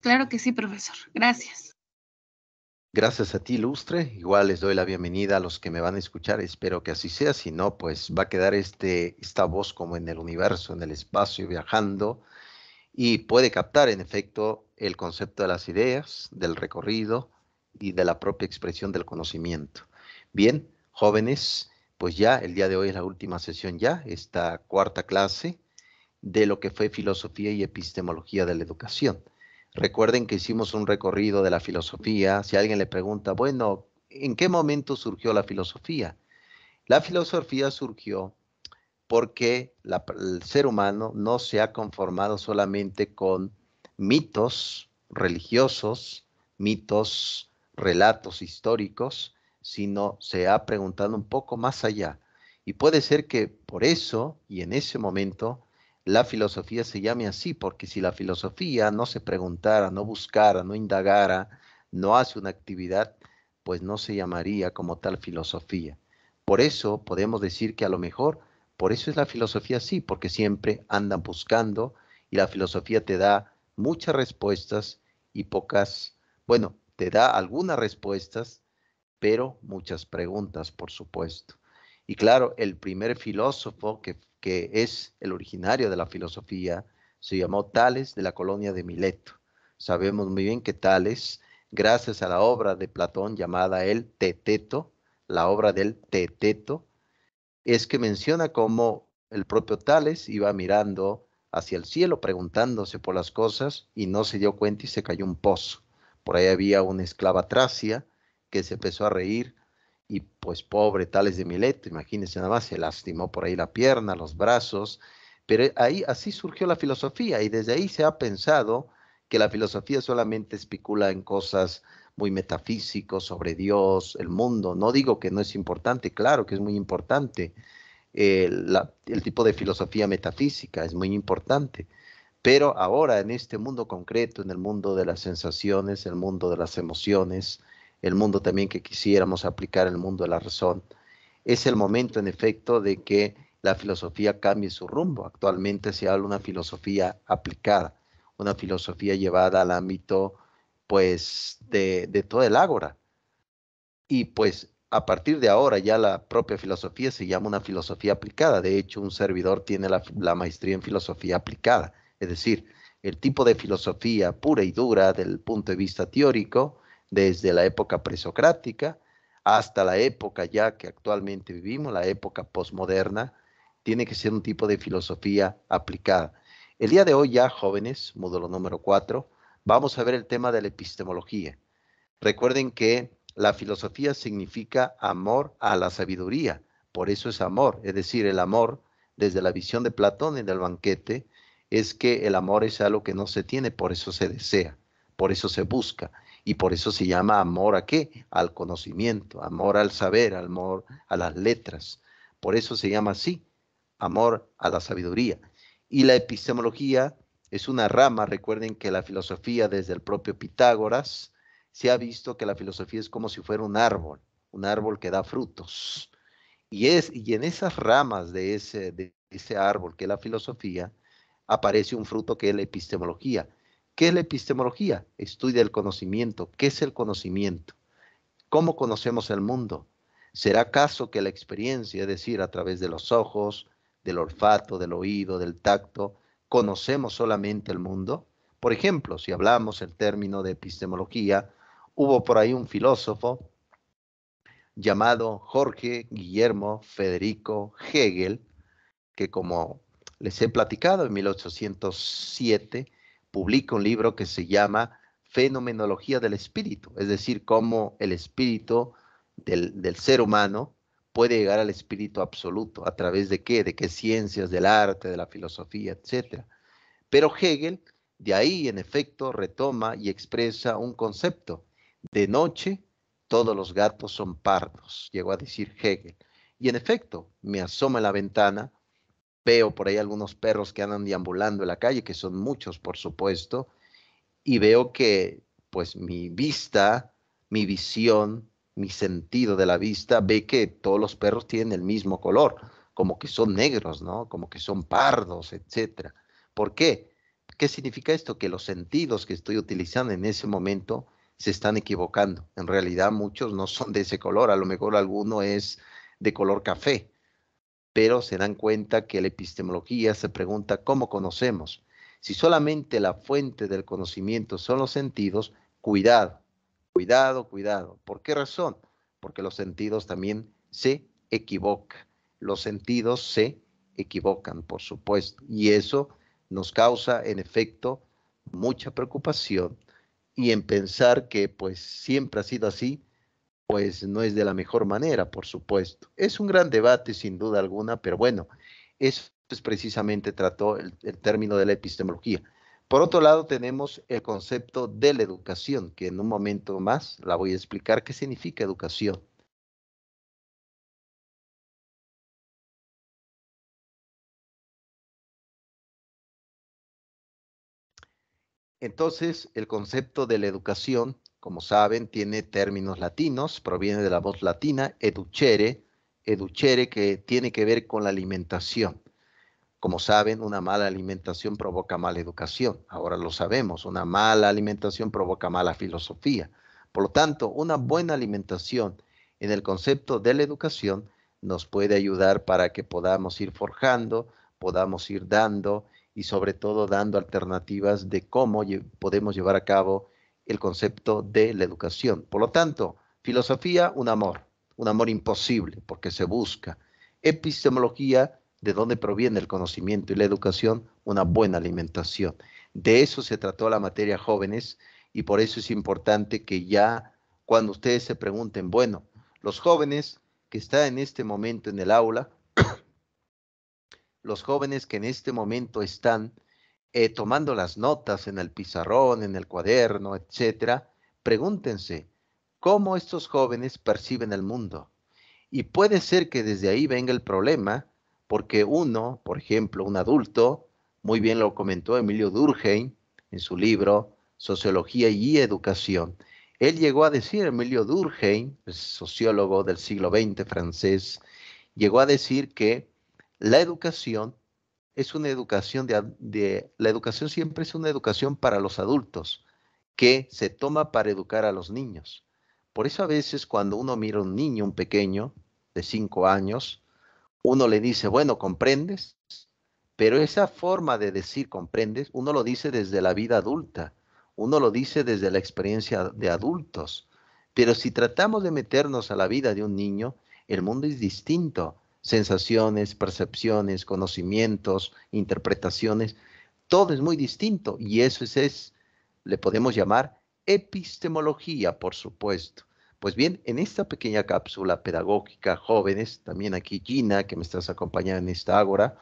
Claro que sí, profesor. Gracias. Gracias a ti, Lustre. Igual les doy la bienvenida a los que me van a escuchar. Espero que así sea. Si no, pues va a quedar esta voz como en el universo, en el espacio, viajando y puede captar, en efecto, el concepto de las ideas, del recorrido y de la propia expresión del conocimiento. Bien, jóvenes, pues ya el día de hoy es la última sesión ya, esta cuarta clase de lo que fue filosofía y epistemología de la educación. Recuerden que hicimos un recorrido de la filosofía. Si alguien le pregunta, bueno, ¿en qué momento surgió la filosofía? La filosofía surgió porque el ser humano no se ha conformado solamente con mitos religiosos, mitos, relatos históricos, sino se ha preguntado un poco más allá. Y puede ser que por eso y en ese momento la filosofía se llame así, porque si la filosofía no se preguntara, no buscara, no indagara, no hace una actividad, pues no se llamaría como tal filosofía. Por eso podemos decir que a lo mejor por eso es la filosofía así, porque siempre andan buscando y la filosofía te da muchas respuestas y pocas, bueno, te da algunas respuestas, pero muchas preguntas, por supuesto. Y claro, el primer filósofo que es el originario de la filosofía se llamó Tales de la colonia de Mileto. Sabemos muy bien que Tales, gracias a la obra de Platón llamada el Teteto, la obra del Teteto, es que menciona cómo el propio Tales iba mirando hacia el cielo, preguntándose por las cosas, y no se dio cuenta y se cayó un pozo. Por ahí había una esclava tracia que se empezó a reír y pues pobre Tales de Mileto, imagínense nada más, se lastimó por ahí la pierna, los brazos, pero ahí así surgió la filosofía y desde ahí se ha pensado que la filosofía solamente especula en cosas muy metafísicos sobre Dios, el mundo. No digo que no es importante, claro que es muy importante. El tipo de filosofía metafísica es muy importante. Pero ahora en este mundo concreto, en el mundo de las sensaciones, el mundo de las emociones, el mundo también que quisiéramos aplicar el mundo de la razón, es el momento en efecto de que la filosofía cambie su rumbo. Actualmente se habla de una filosofía aplicada, una filosofía llevada al ámbito pues de todo el ágora. Y pues a partir de ahora ya la propia filosofía se llama una filosofía aplicada. De hecho, un servidor tiene la maestría en filosofía aplicada. Es decir, el tipo de filosofía pura y dura del punto de vista teórico, desde la época presocrática hasta la época ya que actualmente vivimos, la época posmoderna, tiene que ser un tipo de filosofía aplicada. El día de hoy ya, jóvenes, módulo número 4, vamos a ver el tema de la epistemología. Recuerden que la filosofía significa amor a la sabiduría, por eso es amor, es decir, el amor, desde la visión de Platón en el banquete, es que el amor es algo que no se tiene, por eso se desea, por eso se busca, y por eso se llama amor a qué? Al conocimiento, amor al saber, amor a las letras, por eso se llama así, amor a la sabiduría. Y la epistemología es una rama, recuerden que la filosofía desde el propio Pitágoras, se ha visto que la filosofía es como si fuera un árbol que da frutos. Y en esas ramas de ese árbol que es la filosofía, aparece un fruto que es la epistemología. ¿Qué es la epistemología? Estudia el conocimiento. ¿Qué es el conocimiento? ¿Cómo conocemos el mundo? ¿Será acaso que la experiencia, es decir, a través de los ojos, del olfato, del oído, del tacto, conocemos solamente el mundo? Por ejemplo, si hablamos el término de epistemología, hubo por ahí un filósofo llamado Jorge Guillermo Federico Hegel, que como les he platicado, en 1807 publica un libro que se llama Fenomenología del Espíritu, es decir, cómo el espíritu del ser humano puede llegar al espíritu absoluto, a través de qué, ciencias, del arte, de la filosofía, etcétera. Pero Hegel, de ahí en efecto, retoma y expresa un concepto. De noche, todos los gatos son pardos, llegó a decir Hegel. Y en efecto, me asomo en la ventana, veo por ahí algunos perros que andan deambulando en la calle, que son muchos, por supuesto, y veo que, pues, mi vista, mi visión, mi sentido de la vista, ve que todos los perros tienen el mismo color, como que son negros, ¿no? Como que son pardos, etcétera. ¿Por qué? ¿Qué significa esto? Que los sentidos que estoy utilizando en ese momento se están equivocando. En realidad muchos no son de ese color, a lo mejor alguno es de color café, pero se dan cuenta que la epistemología se pregunta cómo conocemos. Si solamente la fuente del conocimiento son los sentidos, cuidado, cuidado, cuidado. ¿Por qué razón? Porque los sentidos también se equivocan. Los sentidos se equivocan, por supuesto, y eso nos causa, en efecto, mucha preocupación y en pensar que pues siempre ha sido así, pues no es de la mejor manera, por supuesto. Es un gran debate, sin duda alguna, pero bueno, eso es precisamente trató el término de la epistemología. Por otro lado, tenemos el concepto de la educación, que en un momento más la voy a explicar qué significa educación. Entonces, el concepto de la educación, como saben, tiene términos latinos, proviene de la voz latina, educere, educere que tiene que ver con la alimentación. Como saben, una mala alimentación provoca mala educación. Ahora lo sabemos, una mala alimentación provoca mala filosofía. Por lo tanto, una buena alimentación en el concepto de la educación nos puede ayudar para que podamos ir forjando, podamos ir dando y sobre todo dando alternativas de cómo podemos llevar a cabo el concepto de la educación. Por lo tanto, filosofía, un amor imposible porque se busca. Epistemología, de dónde proviene el conocimiento y la educación, una buena alimentación. De eso se trató la materia jóvenes y por eso es importante que ya cuando ustedes se pregunten, bueno, los jóvenes que están en este momento en el aula, los jóvenes que en este momento están tomando las notas en el pizarrón, en el cuaderno, etcétera, pregúntense cómo estos jóvenes perciben el mundo. Y puede ser que desde ahí venga el problema, porque uno, por ejemplo, un adulto, muy bien lo comentó Emilio Durkheim en su libro Sociología y Educación. Él llegó a decir, Emilio Durkheim, sociólogo del siglo XX francés, llegó a decir que la educación es una educación la educación siempre es una educación para los adultos que se toma para educar a los niños. Por eso a veces cuando uno mira a un niño, un pequeño de 5 años, uno le dice, bueno, ¿comprendes? Pero esa forma de decir comprendes, uno lo dice desde la vida adulta, uno lo dice desde la experiencia de adultos. Pero si tratamos de meternos a la vida de un niño, el mundo es distinto. Sensaciones, percepciones, conocimientos, interpretaciones, todo es muy distinto. Y eso le podemos llamar epistemología, por supuesto. Pues bien, en esta pequeña cápsula pedagógica, jóvenes, también aquí Gina, que me estás acompañando en esta ágora,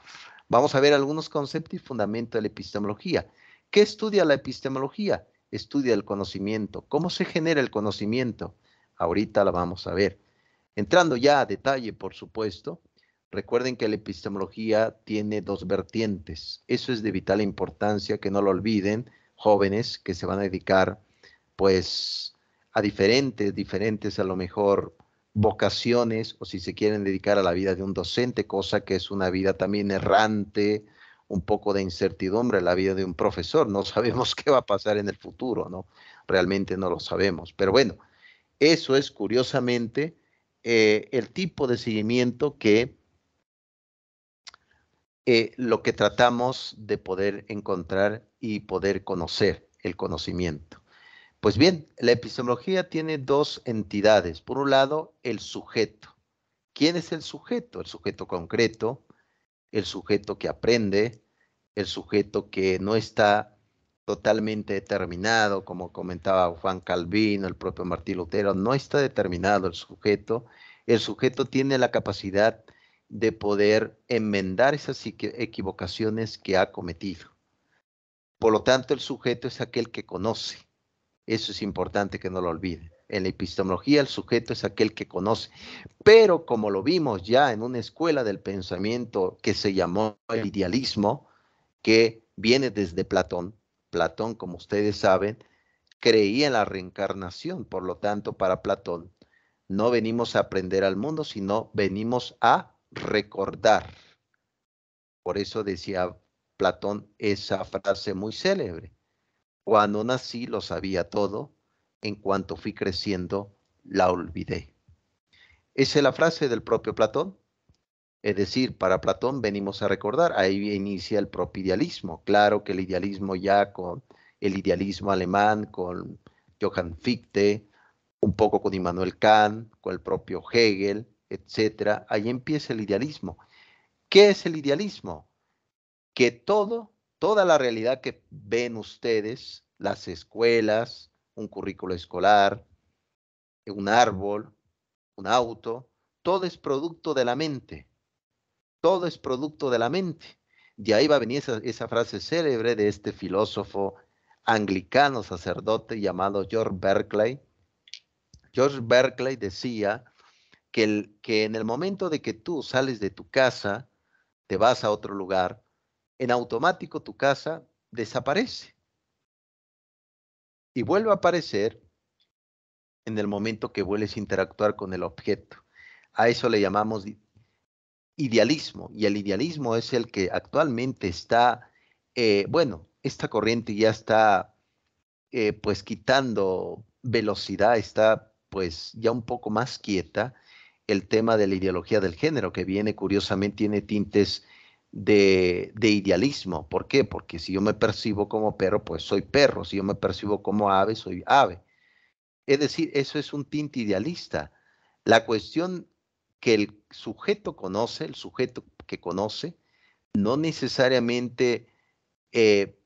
vamos a ver algunos conceptos y fundamentos de la epistemología. ¿Qué estudia la epistemología? Estudia el conocimiento. ¿Cómo se genera el conocimiento? Ahorita la vamos a ver. Entrando ya a detalle, por supuesto, recuerden que la epistemología tiene dos vertientes. Eso es de vital importancia, que no lo olviden, jóvenes que se van a dedicar, pues, a diferentes a lo mejor vocaciones, o si se quieren dedicar a la vida de un docente, cosa que es una vida también errante, un poco de incertidumbre, la vida de un profesor. No sabemos qué va a pasar en el futuro, ¿no? Realmente no lo sabemos. Pero bueno, eso es curiosamente el tipo de seguimiento que lo que tratamos de poder encontrar y poder conocer el conocimiento. Pues bien, la epistemología tiene dos entidades. Por un lado, el sujeto. ¿Quién es el sujeto? El sujeto concreto, el sujeto que aprende, el sujeto que no está totalmente determinado, como comentaba Juan Calvino, el propio Martín Lutero, no está determinado el sujeto. El sujeto tiene la capacidad de poder enmendar esas equivocaciones que ha cometido. Por lo tanto, el sujeto es aquel que conoce. Eso es importante que no lo olviden. En la epistemología, el sujeto es aquel que conoce. Pero como lo vimos ya en una escuela del pensamiento que se llamó el idealismo, que viene desde Platón. Platón, como ustedes saben, creía en la reencarnación. Por lo tanto, para Platón, no venimos a aprender al mundo, sino venimos a recordar. Por eso decía Platón esa frase muy célebre: cuando nací lo sabía todo, en cuanto fui creciendo la olvidé. Esa es la frase del propio Platón. Es decir, para Platón venimos a recordar, ahí inicia el propio idealismo. Claro que el idealismo ya con el idealismo alemán, con Johann Fichte, un poco con Immanuel Kant, con el propio Hegel, etcétera. Ahí empieza el idealismo. ¿Qué es el idealismo? Que toda la realidad que ven ustedes, las escuelas, un currículo escolar, un árbol, un auto, todo es producto de la mente. Todo es producto de la mente. De ahí va a venir esa frase célebre de este filósofo anglicano, sacerdote llamado George Berkeley. George Berkeley decía que en el momento de que tú sales de tu casa, te vas a otro lugar, en automático tu casa desaparece y vuelve a aparecer en el momento que vuelves a interactuar con el objeto. A eso le llamamos idealismo, y el idealismo es el que actualmente está, bueno, esta corriente ya está pues quitando velocidad, está pues ya un poco más quieta. El tema de la ideología del género, que viene curiosamente, tiene tintes de idealismo. ¿Por qué? Porque si yo me percibo como perro, pues soy perro. Si yo me percibo como ave, soy ave. Es decir, eso es un tinte idealista. La cuestión que el sujeto conoce, el sujeto que conoce, no necesariamente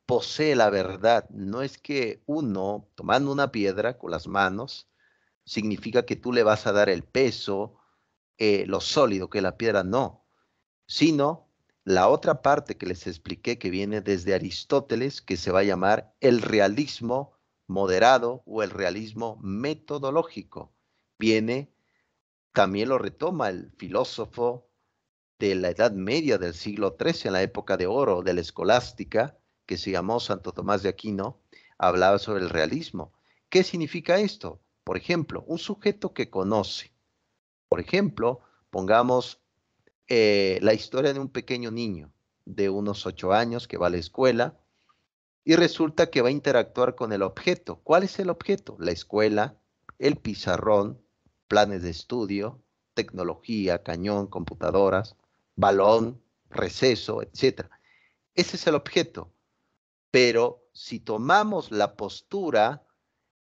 posee la verdad. No es que uno, tomando una piedra con las manos, significa que tú le vas a dar el peso, lo sólido que la piedra, no, sino la otra parte que les expliqué que viene desde Aristóteles, que se va a llamar el realismo moderado o el realismo metodológico. Viene, también lo retoma el filósofo de la Edad Media del siglo XIII, en la época de oro de la escolástica, que se llamó Santo Tomás de Aquino, hablaba sobre el realismo. ¿Qué significa esto? Por ejemplo, un sujeto que conoce, por ejemplo, pongamos la historia de un pequeño niño de unos 8 años que va a la escuela y resulta que va a interactuar con el objeto. ¿Cuál es el objeto? La escuela, el pizarrón, planes de estudio, tecnología, cañón, computadoras, balón, receso, etc. Ese es el objeto. Pero si tomamos la postura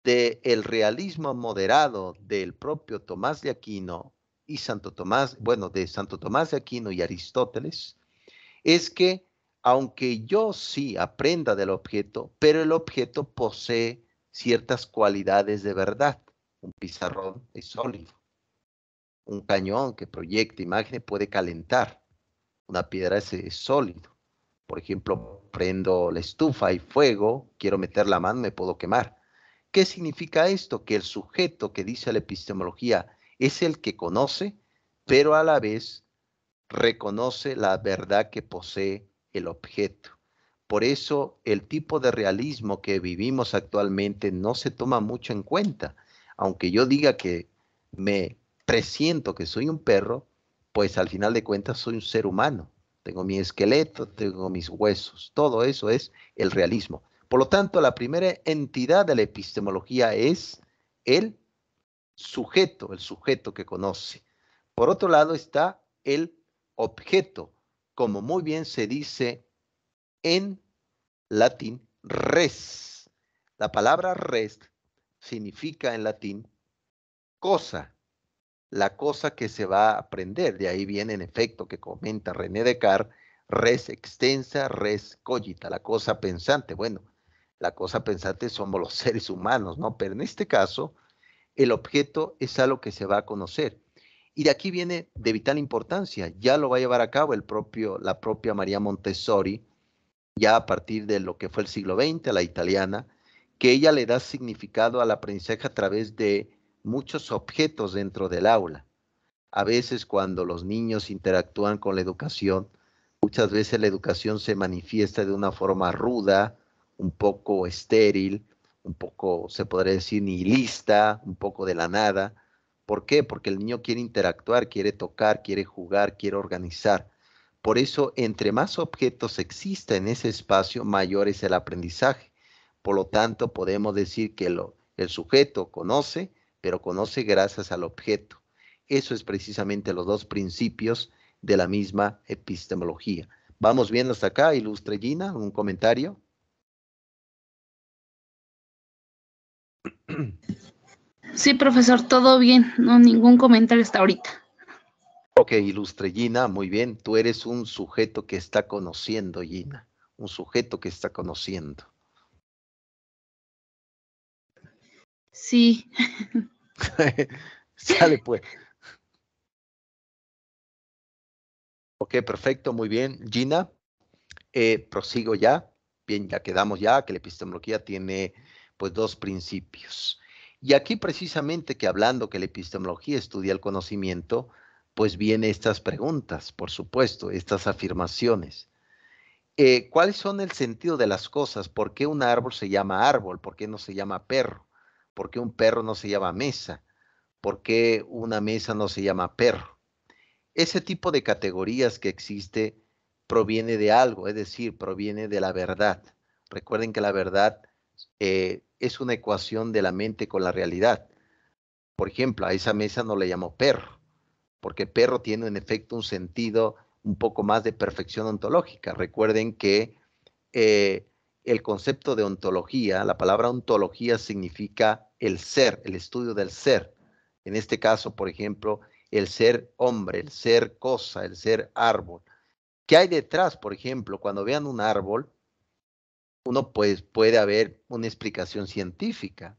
del realismo moderado del propio Tomás de Aquino y Santo Tomás, bueno, de Santo Tomás de Aquino y Aristóteles, es que aunque yo sí aprenda del objeto, pero el objeto posee ciertas cualidades de verdad. Un pizarrón es sólido. Un cañón que proyecta imágenes puede calentar. Una piedra es sólido. Por ejemplo, prendo la estufa y fuego, quiero meter la mano, me puedo quemar. ¿Qué significa esto? Que el sujeto que dice la epistemología es el que conoce, pero a la vez reconoce la verdad que posee el objeto. Por eso el tipo de realismo que vivimos actualmente no se toma mucho en cuenta. Aunque yo diga que me presiento que soy un perro, pues al final de cuentas soy un ser humano. Tengo mi esqueleto, tengo mis huesos. Todo eso es el realismo. Por lo tanto, la primera entidad de la epistemología es el el sujeto que conoce. Por otro lado está el objeto, como muy bien se dice en latín, res. La palabra res significa en latín cosa, la cosa que se va a aprender. De ahí viene en efecto que comenta René Descartes, res extensa, res cogita, la cosa pensante. Bueno, la cosa pensante somos los seres humanos, ¿no? Pero en este caso, el objeto es algo que se va a conocer. Y de aquí viene de vital importancia, ya lo va a llevar a cabo la propia María Montessori, ya a partir de lo que fue el siglo XX, la italiana, que ella le da significado al aprendizaje a través de muchos objetos dentro del aula. A veces cuando los niños interactúan con la educación, muchas veces la educación se manifiesta de una forma ruda, un poco estéril, un poco, se podría decir, nihilista, un poco de la nada. ¿Por qué? Porque el niño quiere interactuar, quiere tocar, quiere jugar, quiere organizar. Por eso, entre más objetos exista en ese espacio, mayor es el aprendizaje. Por lo tanto, podemos decir que el sujeto conoce, pero conoce gracias al objeto. Eso es precisamente los dos principios de la misma epistemología. ¿Vamos bien hasta acá, ilustre Gina? ¿Un comentario? Sí, profesor, todo bien. No, ningún comentario hasta ahorita. Ok, ilustre Gina, muy bien. Tú eres un sujeto que está conociendo, Gina. Un sujeto que está conociendo. Sí. Sale pues. Ok, perfecto, muy bien. Gina, prosigo ya. Bien, ya quedamos ya que la epistemología tiene pues dos principios. Y aquí precisamente que hablando que la epistemología estudia el conocimiento, pues vienen estas preguntas, por supuesto, estas afirmaciones. ¿Cuáles son el sentido de las cosas? ¿Por qué un árbol se llama árbol? ¿Por qué no se llama perro? ¿Por qué un perro no se llama mesa? ¿Por qué una mesa no se llama perro? Ese tipo de categorías que existe proviene de algo, es decir, proviene de la verdad. Recuerden que la verdad es una ecuación de la mente con la realidad. Por ejemplo, a esa mesa no le llamo perro, porque perro tiene en efecto un sentido un poco más de perfección ontológica. Recuerden que eh, el concepto de ontología, la palabra ontología significa el ser, el estudio del ser. En este caso, por ejemplo, el ser hombre, el ser cosa, el ser árbol. ¿Qué hay detrás? Por ejemplo, cuando vean un árbol, uno pues puede haber una explicación científica.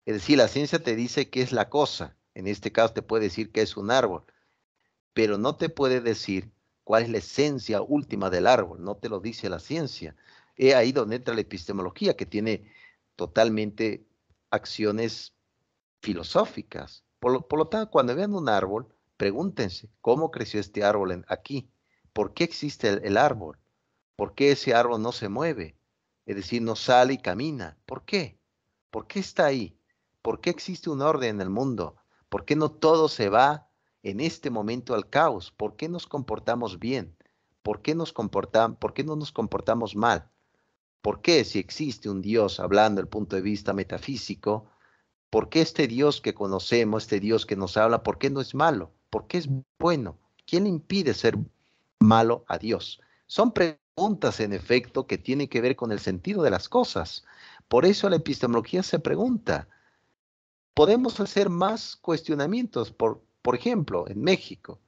Es decir, la ciencia te dice qué es la cosa. En este caso te puede decir que es un árbol, pero no te puede decir cuál es la esencia última del árbol, no te lo dice la ciencia. Es ahí donde entra la epistemología, que tiene totalmente acciones filosóficas. Por lo tanto, cuando vean un árbol, pregúntense, ¿cómo creció este árbol aquí? ¿Por qué existe el árbol? ¿Por qué ese árbol no se mueve? Es decir, no sale y camina. ¿Por qué? ¿Por qué está ahí? ¿Por qué existe un orden en el mundo? ¿Por qué no todo se va en este momento al caos? ¿Por qué nos comportamos bien? ¿Por qué no nos comportamos mal? ¿Por qué si existe un Dios, hablando del punto de vista metafísico, por qué este Dios que conocemos, este Dios que nos habla, por qué no es malo? ¿Por qué es bueno? ¿Quién le impide ser malo a Dios? Son preguntas, en efecto, que tienen que ver con el sentido de las cosas. Por eso la epistemología se pregunta. Podemos hacer más cuestionamientos. Por ejemplo, en México,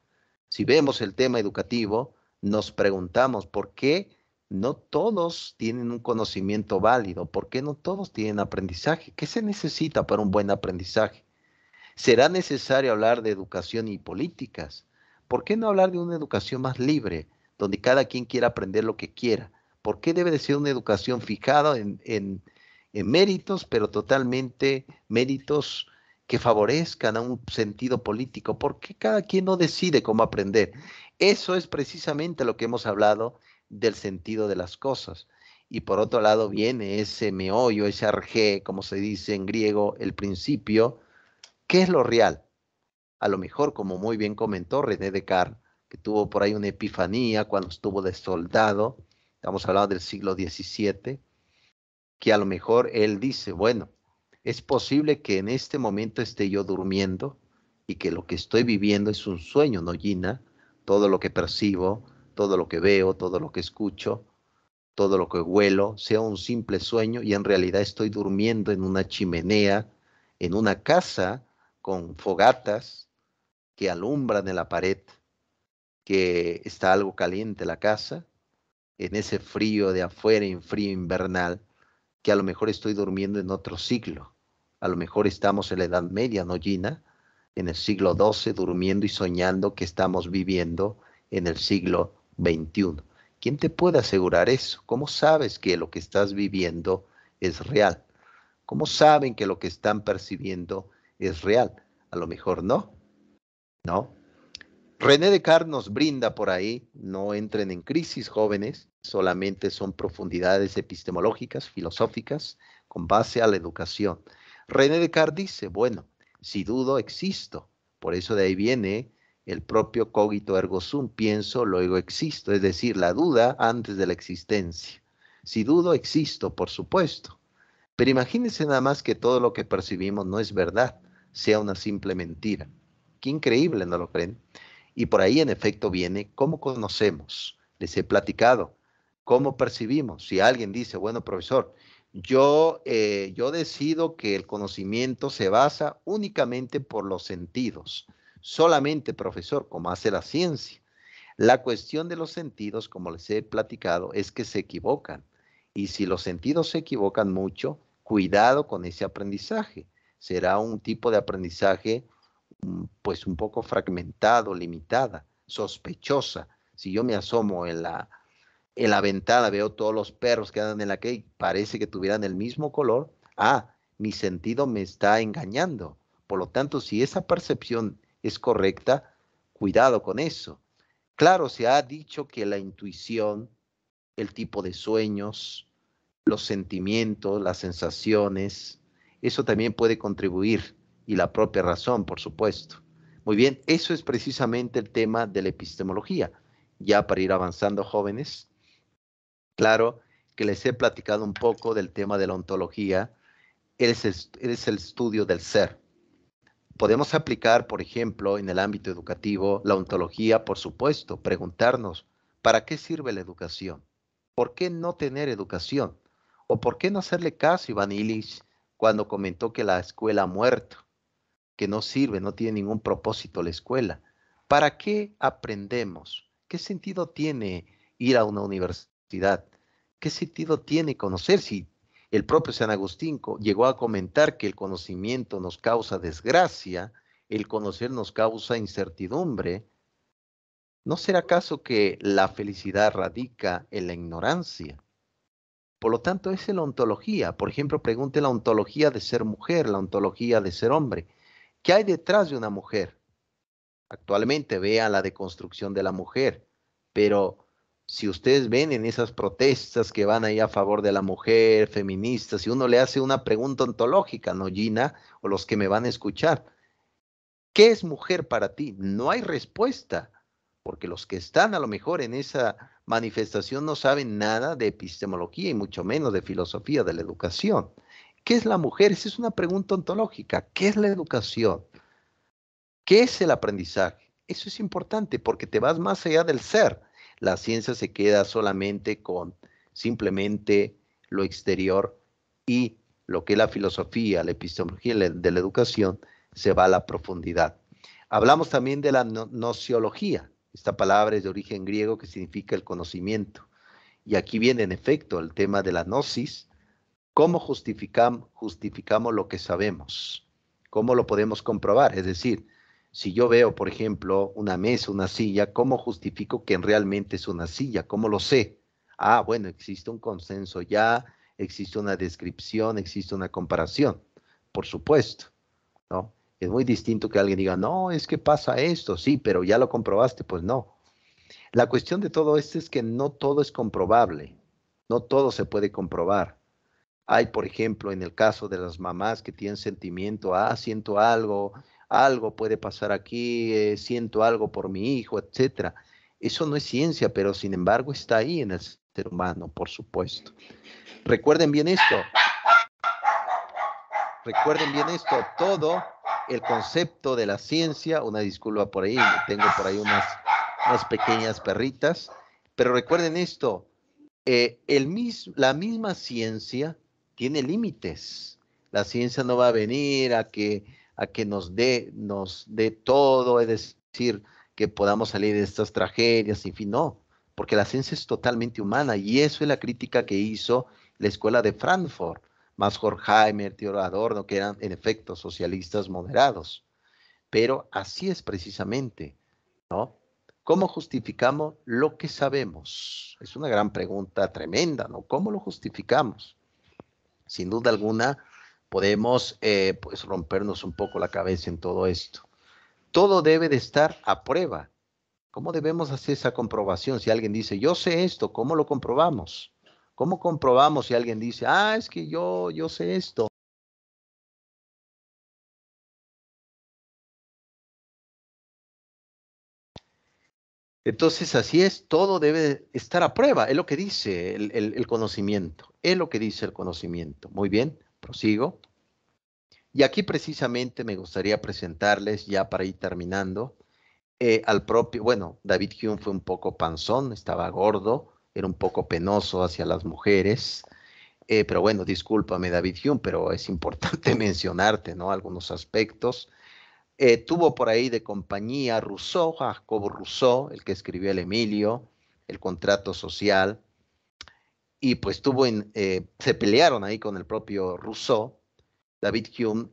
si vemos el tema educativo, nos preguntamos por qué no todos tienen un conocimiento válido, por qué no todos tienen aprendizaje. ¿Qué se necesita para un buen aprendizaje? ¿Será necesario hablar de educación y políticas? ¿Por qué no hablar de una educación más libre, donde cada quien quiera aprender lo que quiera? ¿Por qué debe de ser una educación fijada en méritos, pero totalmente méritos que favorezcan a un sentido político? ¿Por qué cada quien no decide cómo aprender? Eso es precisamente lo que hemos hablado del sentido de las cosas. Y por otro lado viene ese meollo, ese arjé, como se dice en griego, el principio. ¿Qué es lo real? A lo mejor, como muy bien comentó René Descartes, que tuvo por ahí una epifanía cuando estuvo de soldado, estamos hablando del siglo XVII, que a lo mejor él dice, bueno, es posible que en este momento esté yo durmiendo y que lo que estoy viviendo es un sueño, ¿no, Gina? Todo lo que percibo, todo lo que veo, todo lo que escucho, todo lo que huelo, sea un simple sueño y en realidad estoy durmiendo en una chimenea, en una casa con fogatas que alumbran en la pared, que está algo caliente la casa, en ese frío de afuera, en frío invernal, que a lo mejor estoy durmiendo en otro siglo. A lo mejor estamos en la Edad Media, ¿no, Gina? En el siglo XII, durmiendo y soñando que estamos viviendo en el siglo XXI. ¿Quién te puede asegurar eso? ¿Cómo sabes que lo que estás viviendo es real? ¿Cómo saben que lo que están percibiendo es real? A lo mejor no, ¿no? René Descartes nos brinda por ahí, no entren en crisis jóvenes, solamente son profundidades epistemológicas, filosóficas, con base a la educación. René Descartes dice, bueno, si dudo, existo. Por eso de ahí viene el propio cogito ergo sum, pienso, luego existo, es decir, la duda antes de la existencia. Si dudo, existo, por supuesto. Pero imagínense nada más que todo lo que percibimos no es verdad, sea una simple mentira. Qué increíble, ¿no lo creen? Y por ahí en efecto viene cómo conocemos. Les he platicado, cómo percibimos. Si alguien dice, bueno, profesor, yo decido que el conocimiento se basa únicamente por los sentidos. Solamente, profesor, como hace la ciencia. La cuestión de los sentidos, como les he platicado, es que se equivocan. Y si los sentidos se equivocan mucho, cuidado con ese aprendizaje. Será un tipo de aprendizaje pues un poco fragmentado, limitada, sospechosa. Si yo me asomo en la ventana, veo todos los perros que andan en la calle, parece que tuvieran el mismo color. Ah, mi sentido me está engañando. Por lo tanto, si esa percepción es correcta, cuidado con eso. Claro, se ha dicho que la intuición, el tipo de sueños, los sentimientos, las sensaciones, eso también puede contribuir y la propia razón, por supuesto. Muy bien, eso es precisamente el tema de la epistemología. Ya para ir avanzando, jóvenes, claro que les he platicado un poco del tema de la ontología, es el estudio del ser. Podemos aplicar, por ejemplo, en el ámbito educativo, la ontología, por supuesto, preguntarnos, ¿para qué sirve la educación? ¿Por qué no tener educación? ¿O por qué no hacerle caso a Iván Illich cuando comentó que la escuela ha muerto, que no sirve, no tiene ningún propósito la escuela? ¿Para qué aprendemos? ¿Qué sentido tiene ir a una universidad? ¿Qué sentido tiene conocer si el propio San Agustín llegó a comentar que el conocimiento nos causa desgracia, el conocer nos causa incertidumbre? ¿No será acaso que la felicidad radica en la ignorancia? Por lo tanto, es la ontología. Por ejemplo, pregunte la ontología de ser mujer, la ontología de ser hombre. ¿Qué hay detrás de una mujer? Actualmente vean la deconstrucción de la mujer, pero si ustedes ven en esas protestas que van ahí a favor de la mujer, feministas, si uno le hace una pregunta ontológica, ¿no, Gina? O los que me van a escuchar, ¿qué es mujer para ti? No hay respuesta, porque los que están a lo mejor en esa manifestación no saben nada de epistemología y mucho menos de filosofía de la educación. ¿Qué es la mujer? Esa es una pregunta ontológica. ¿Qué es la educación? ¿Qué es el aprendizaje? Eso es importante porque te vas más allá del ser. La ciencia se queda solamente con simplemente lo exterior y lo que es la filosofía, la epistemología de la educación se va a la profundidad. Hablamos también de la nociología. Esta palabra es de origen griego que significa el conocimiento. Y aquí viene en efecto el tema de la gnosis. ¿Cómo justificamos lo que sabemos? ¿Cómo lo podemos comprobar? Es decir, si yo veo, por ejemplo, una mesa, una silla, ¿cómo justifico que realmente es una silla? ¿Cómo lo sé? Ah, bueno, existe un consenso ya, existe una descripción, existe una comparación, por supuesto, ¿no? Es muy distinto que alguien diga, no, es que pasa esto, sí, pero ya lo comprobaste, pues no. La cuestión de todo esto es que no todo es comprobable, no todo se puede comprobar. Hay, por ejemplo, en el caso de las mamás que tienen sentimiento, siento algo, algo puede pasar aquí, siento algo por mi hijo, etcétera. Eso no es ciencia, pero sin embargo está ahí en el ser humano, por supuesto. Recuerden bien esto, recuerden bien esto, todo el concepto de la ciencia, una disculpa por ahí, tengo por ahí unas pequeñas perritas, pero recuerden esto, la misma ciencia tiene límites. La ciencia no va a venir a que nos dé todo, es decir, que podamos salir de estas tragedias, en fin, no, porque la ciencia es totalmente humana y eso es la crítica que hizo la escuela de Frankfurt, más Horkheimer, Theodor Adorno, que eran en efecto socialistas moderados. Pero así es precisamente, ¿no? ¿Cómo justificamos lo que sabemos? Es una gran pregunta tremenda, ¿no? ¿Cómo lo justificamos? Sin duda alguna, podemos pues rompernos un poco la cabeza en todo esto. Todo debe de estar a prueba. ¿Cómo debemos hacer esa comprobación? Si alguien dice, yo sé esto, ¿cómo lo comprobamos? ¿Cómo comprobamos si alguien dice, es que yo sé esto? Entonces, así es, todo debe estar a prueba, es lo que dice el conocimiento, es lo que dice el conocimiento. Muy bien, prosigo. Y aquí precisamente me gustaría presentarles, ya para ir terminando, al propio, bueno, David Hume fue un poco panzón, estaba gordo, era un poco penoso hacia las mujeres, pero bueno, discúlpame David Hume, pero es importante mencionarte, ¿no? Algunos aspectos. Tuvo por ahí de compañía Rousseau, Jacobo Rousseau, el que escribió el Emilio, el contrato social, y pues se pelearon ahí con el propio Rousseau. David Hume,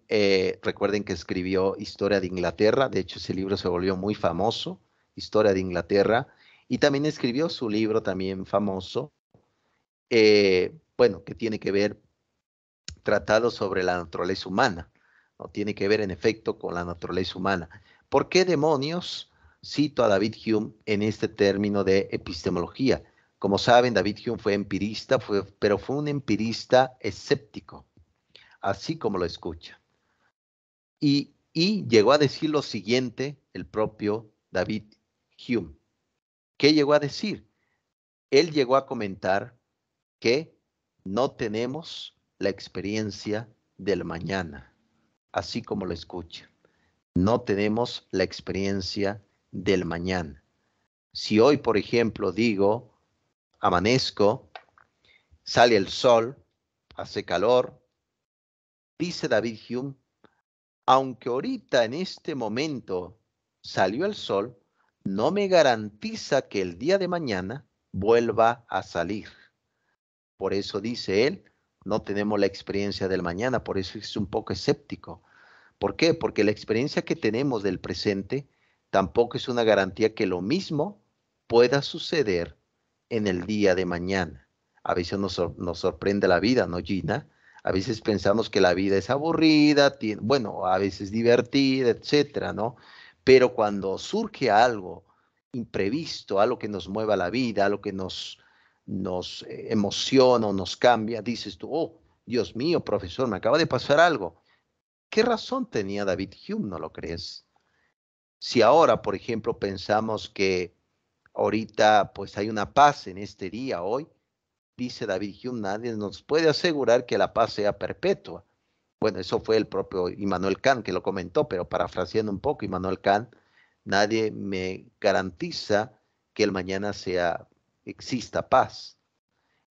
recuerden que escribió Historia de Inglaterra, de hecho ese libro se volvió muy famoso, Historia de Inglaterra, y también escribió su libro también famoso, bueno, que tiene que ver, Tratado sobre la naturaleza humana, ¿no? Tiene que ver en efecto con la naturaleza humana. ¿Por qué demonios cito a David Hume en este término de epistemología? Como saben, David Hume fue empirista, pero fue un empirista escéptico, así como lo escucha. Y llegó a decir lo siguiente el propio David Hume. ¿Qué llegó a decir? Él llegó a comentar que no tenemos la experiencia del mañana, así como lo escucha. No tenemos la experiencia del mañana. Si hoy, por ejemplo, digo, amanezco, sale el sol, hace calor, dice David Hume, aunque ahorita en este momento salió el sol, no me garantiza que el día de mañana vuelva a salir. Por eso dice él, no tenemos la experiencia del mañana, por eso es un poco escéptico. ¿Por qué? Porque la experiencia que tenemos del presente tampoco es una garantía que lo mismo pueda suceder en el día de mañana. A veces nos sorprende la vida, ¿no, Gina? A veces pensamos que la vida es aburrida, bueno, a veces divertida, etcétera, ¿no? Pero cuando surge algo imprevisto, algo que nos mueva la vida, algo que nos emociona o nos cambia, dices tú, oh, Dios mío, profesor, me acaba de pasar algo. ¿Qué razón tenía David Hume, no lo crees? Si ahora, por ejemplo, pensamos que ahorita pues hay una paz en este día, hoy, dice David Hume, nadie nos puede asegurar que la paz sea perpetua. Bueno, eso fue el propio Immanuel Kant que lo comentó, pero parafraseando un poco, Immanuel Kant, nadie me garantiza que el mañana exista paz.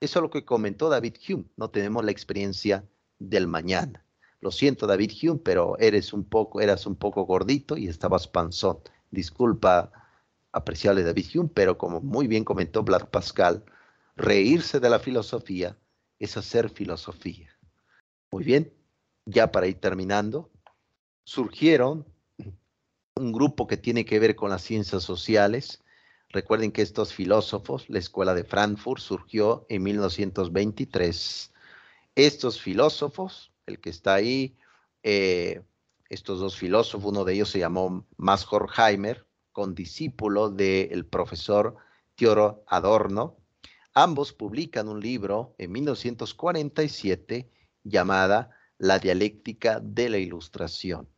Eso es lo que comentó David Hume, no tenemos la experiencia del mañana. Lo siento, David Hume, pero eras un poco gordito y estabas panzón. Disculpa, apreciable David Hume, pero como muy bien comentó Black Pascal, reírse de la filosofía es hacer filosofía. Muy bien, ya para ir terminando, surgieron un grupo que tiene que ver con las ciencias sociales. Recuerden que estos filósofos, la Escuela de Frankfurt surgió en 1923. Estos filósofos, el que está ahí, eh, estos dos filósofos, uno de ellos se llamó Max Horkheimer, condiscípulo del profesor Theodor Adorno. Ambos publican un libro en 1947 llamada La dialéctica de la ilustración.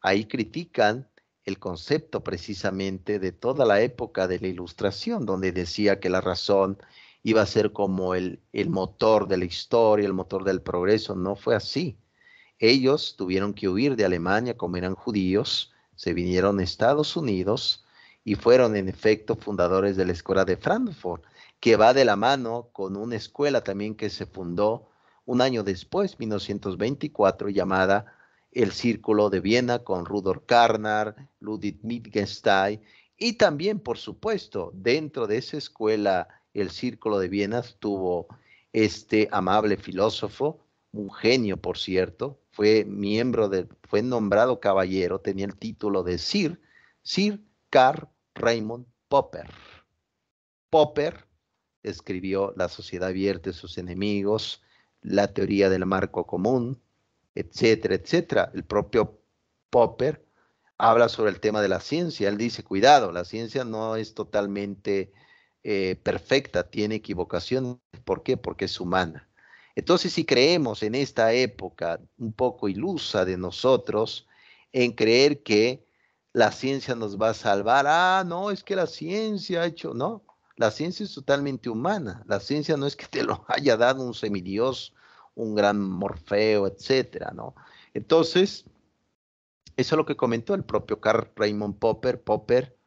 Ahí critican el concepto precisamente de toda la época de la Ilustración, donde decía que la razón iba a ser como el motor de la historia, el motor del progreso. No fue así. Ellos tuvieron que huir de Alemania como eran judíos, se vinieron a Estados Unidos y fueron en efecto fundadores de la Escuela de Frankfurt, que va de la mano con una escuela también que se fundó un año después, 1924, llamada el Círculo de Viena con Rudolf Carnap, Ludwig Wittgenstein y también, por supuesto, dentro de esa escuela, el Círculo de Viena tuvo este amable filósofo, un genio, por cierto, fue nombrado caballero, tenía el título de Sir Karl Raimund Popper. Popper escribió La sociedad abierta y sus enemigos, la teoría del marco común, etcétera, etcétera. El propio Popper habla sobre el tema de la ciencia. Él dice, cuidado, la ciencia no es totalmente perfecta, tiene equivocaciones. ¿Por qué? Porque es humana. Entonces, si creemos en esta época un poco ilusa de nosotros, en creer que la ciencia nos va a salvar. Ah, no, es que la ciencia ha hecho, no, la ciencia es totalmente humana. La ciencia no es que te lo haya dado un semidios, un gran Morfeo, etcétera, ¿no? Entonces, eso es lo que comentó el propio Karl Raimund Popper. Popper,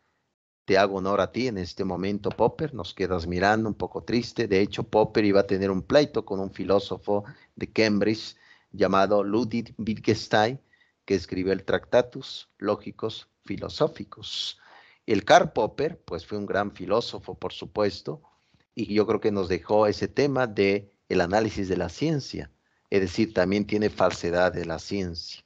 te hago honor a ti en este momento, Popper. Nos quedas mirando un poco triste. De hecho, Popper iba a tener un pleito con un filósofo de Cambridge llamado Ludwig Wittgenstein, que escribió el Tractatus Lógicos Filosóficos. El Karl Popper, pues fue un gran filósofo, por supuesto, y yo creo que nos dejó ese tema de el análisis de la ciencia. Es decir, también tiene falsedad de la ciencia.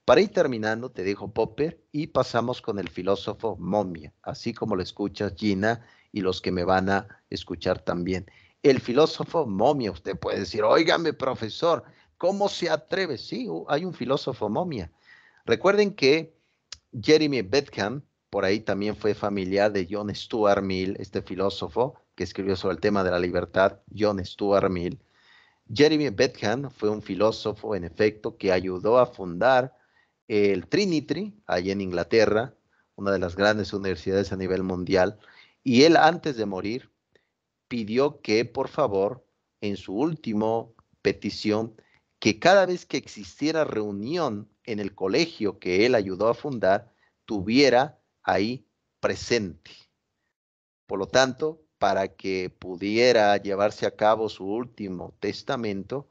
Para ir terminando, te dejo Popper y pasamos con el filósofo Momia, así como lo escuchas Gina y los que me van a escuchar también. El filósofo Momia, usted puede decir, óigame profesor, ¿cómo se atreve? Sí, hay un filósofo Momia. Recuerden que Jeremy Bentham, por ahí también fue familiar de John Stuart Mill, este filósofo que escribió sobre el tema de la libertad, John Stuart Mill. Jeremy Bentham fue un filósofo, en efecto, que ayudó a fundar el Trinity, allí en Inglaterra, una de las grandes universidades a nivel mundial, y él antes de morir pidió que, por favor, en su última petición, que cada vez que existiera reunión en el colegio que él ayudó a fundar, tuviera ahí presente. Por lo tanto, para que pudiera llevarse a cabo su último testamento,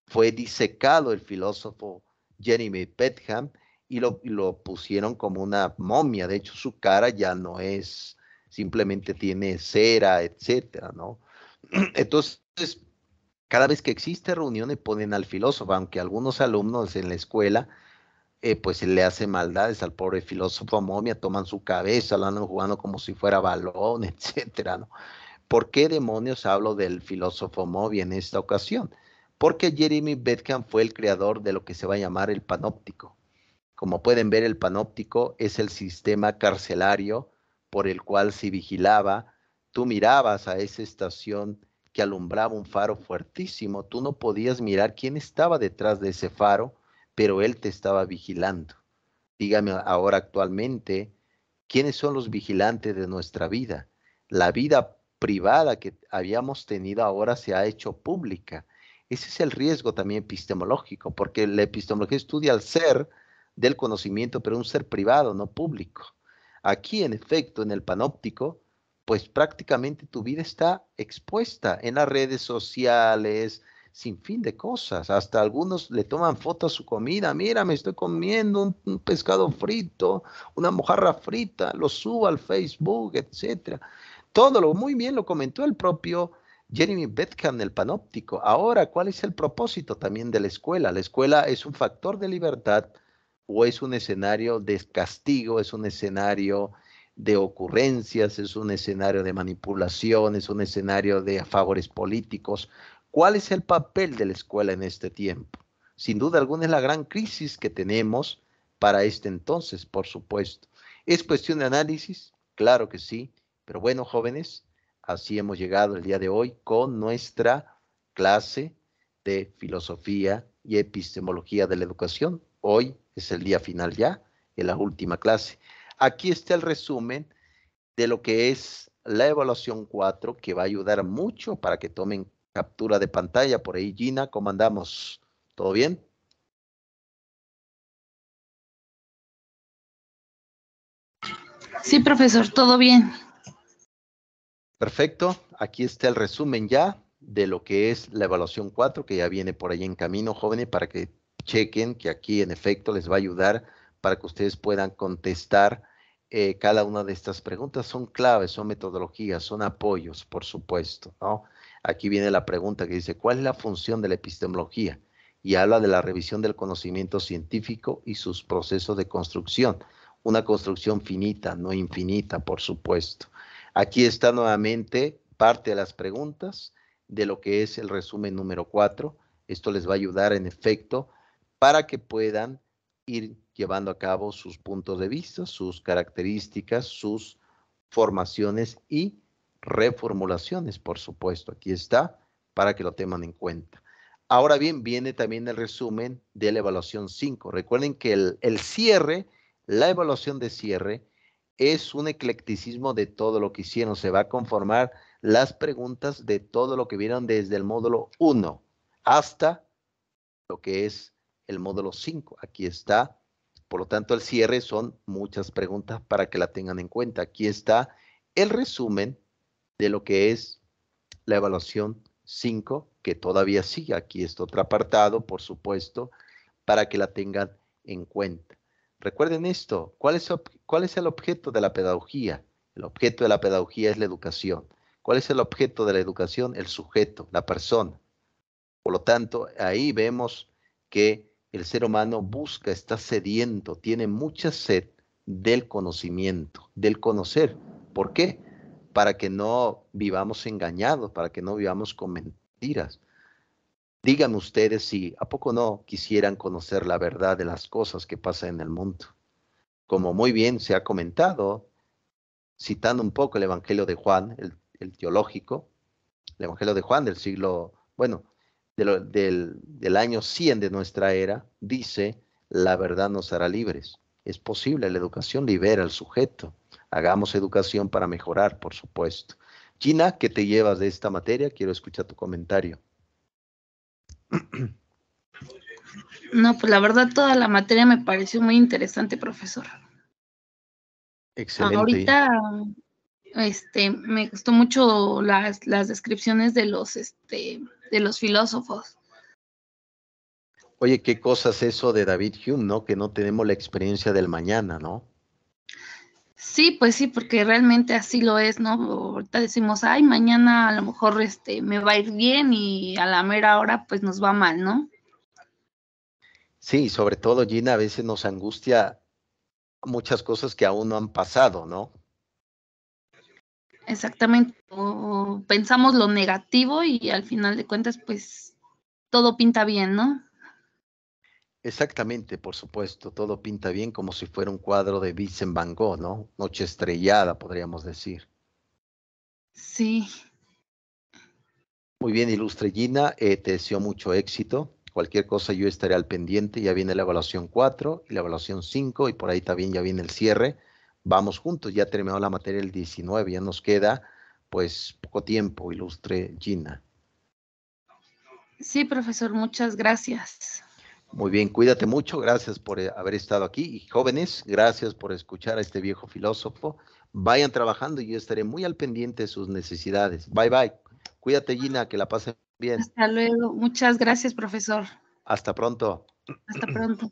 fue disecado el filósofo Jeremy Bentham y lo pusieron como una momia. De hecho, su cara ya no es, simplemente tiene cera, etcétera, ¿no? Entonces, cada vez que existe reuniones ponen al filósofo, aunque algunos alumnos en la escuela pues se le hace maldades al pobre filósofo momia, toman su cabeza, lo andan jugando como si fuera balón, etcétera, ¿no? ¿Por qué demonios hablo del filósofo Moby en esta ocasión? Porque Jeremy Bentham fue el creador de lo que se va a llamar el panóptico. Como pueden ver, el panóptico es el sistema carcelario por el cual se vigilaba. Tú mirabas a esa estación que alumbraba un faro fuertísimo. Tú no podías mirar quién estaba detrás de ese faro, pero él te estaba vigilando. Dígame ahora actualmente, ¿quiénes son los vigilantes de nuestra vida? La vida privada que habíamos tenido ahora se ha hecho pública. Ese es el riesgo también epistemológico, porque la epistemología estudia al ser del conocimiento, pero un ser privado, no público. Aquí, en efecto, en el panóptico, pues prácticamente tu vida está expuesta en las redes sociales, sin fin de cosas. Hasta algunos le toman foto a su comida. Mira, me estoy comiendo un pescado frito, una mojarra frita, lo subo al Facebook, etcétera. Todo lo muy bien lo comentó el propio Jeremy Bentham, el panóptico. Ahora, ¿cuál es el propósito también de la escuela? ¿La escuela es un factor de libertad o es un escenario de castigo, es un escenario de ocurrencias, es un escenario de manipulación, es un escenario de favores políticos? ¿Cuál es el papel de la escuela en este tiempo? Sin duda alguna es la gran crisis que tenemos para este entonces, por supuesto. ¿Es cuestión de análisis? Claro que sí. Pero bueno, jóvenes, así hemos llegado el día de hoy con nuestra clase de filosofía y epistemología de la educación. Hoy es el día final ya, en la última clase. Aquí está el resumen de lo que es la evaluación 4, que va a ayudar mucho para que tomen captura de pantalla. Por ahí, Gina, ¿cómo andamos? ¿Todo bien? Sí, profesor, todo bien. Perfecto. Aquí está el resumen ya de lo que es la evaluación 4, que ya viene por ahí en camino, jóvenes, para que chequen que aquí en efecto les va a ayudar para que ustedes puedan contestar cada una de estas preguntas. Son claves, son metodologías, son apoyos, por supuesto, ¿no? Aquí viene la pregunta que dice, ¿cuál es la función de la epistemología? Y habla de la revisión del conocimiento científico y sus procesos de construcción. Una construcción finita, no infinita, por supuesto. Aquí está nuevamente parte de las preguntas de lo que es el resumen número 4. Esto les va a ayudar en efecto para que puedan ir llevando a cabo sus puntos de vista, sus características, sus formaciones y reformulaciones, por supuesto. Aquí está para que lo tengan en cuenta. Ahora bien, viene también el resumen de la evaluación 5. Recuerden que el cierre La evaluación de cierre es un eclecticismo de todo lo que hicieron. Se va a conformar las preguntas de todo lo que vieron desde el módulo 1 hasta lo que es el módulo 5. Aquí está. Por lo tanto, el cierre son muchas preguntas para que la tengan en cuenta. Aquí está el resumen de lo que es la evaluación 5, que todavía sigue. Aquí está otro apartado, por supuesto, para que la tengan en cuenta. Recuerden esto, ¿cuál es el objeto de la pedagogía? El objeto de la pedagogía es la educación. ¿Cuál es el objeto de la educación? El sujeto, la persona. Por lo tanto, ahí vemos que el ser humano busca, está sediento, tiene mucha sed del conocimiento, del conocer. ¿Por qué? Para que no vivamos engañados, para que no vivamos con mentiras. Díganme ustedes si a poco no quisieran conocer la verdad de las cosas que pasan en el mundo. Como muy bien se ha comentado, citando un poco el Evangelio de Juan, el teológico, el Evangelio de Juan del siglo, bueno, del año 100 de nuestra era, dice, la verdad nos hará libres. Es posible, la educación libera al sujeto. Hagamos educación para mejorar, por supuesto. Gina, ¿qué te llevas de esta materia? Quiero escuchar tu comentario. No, pues la verdad toda la materia me pareció muy interesante, profesor. Excelente. Ahorita, me gustó mucho las descripciones de los filósofos. Oye, qué cosas eso de David Hume, ¿no? Que no tenemos la experiencia del mañana, ¿no? Sí, pues sí, porque realmente así lo es, ¿no? Ahorita decimos, ay, mañana a lo mejor me va a ir bien y a la mera hora pues nos va mal, ¿no? Sí, sobre todo, Gina, a veces nos angustia muchas cosas que aún no han pasado, ¿no? Exactamente. O pensamos lo negativo y al final de cuentas pues todo pinta bien, ¿no? Exactamente, por supuesto, todo pinta bien como si fuera un cuadro de Vincent Van Gogh, ¿no? Noche estrellada, podríamos decir. Sí. Muy bien, ilustre Gina, te deseo mucho éxito. Cualquier cosa yo estaré al pendiente. Ya viene la evaluación 4 y la evaluación 5 y por ahí también ya viene el cierre. Vamos juntos, ya terminó la materia el 19, ya nos queda pues poco tiempo, ilustre Gina. Sí, profesor, muchas gracias. Muy bien, cuídate mucho, gracias por haber estado aquí y jóvenes, gracias por escuchar a este viejo filósofo. Vayan trabajando y yo estaré muy al pendiente de sus necesidades. Bye bye. Cuídate, Gina, que la pasen bien. Hasta luego. Muchas gracias, profesor. Hasta pronto. Hasta pronto.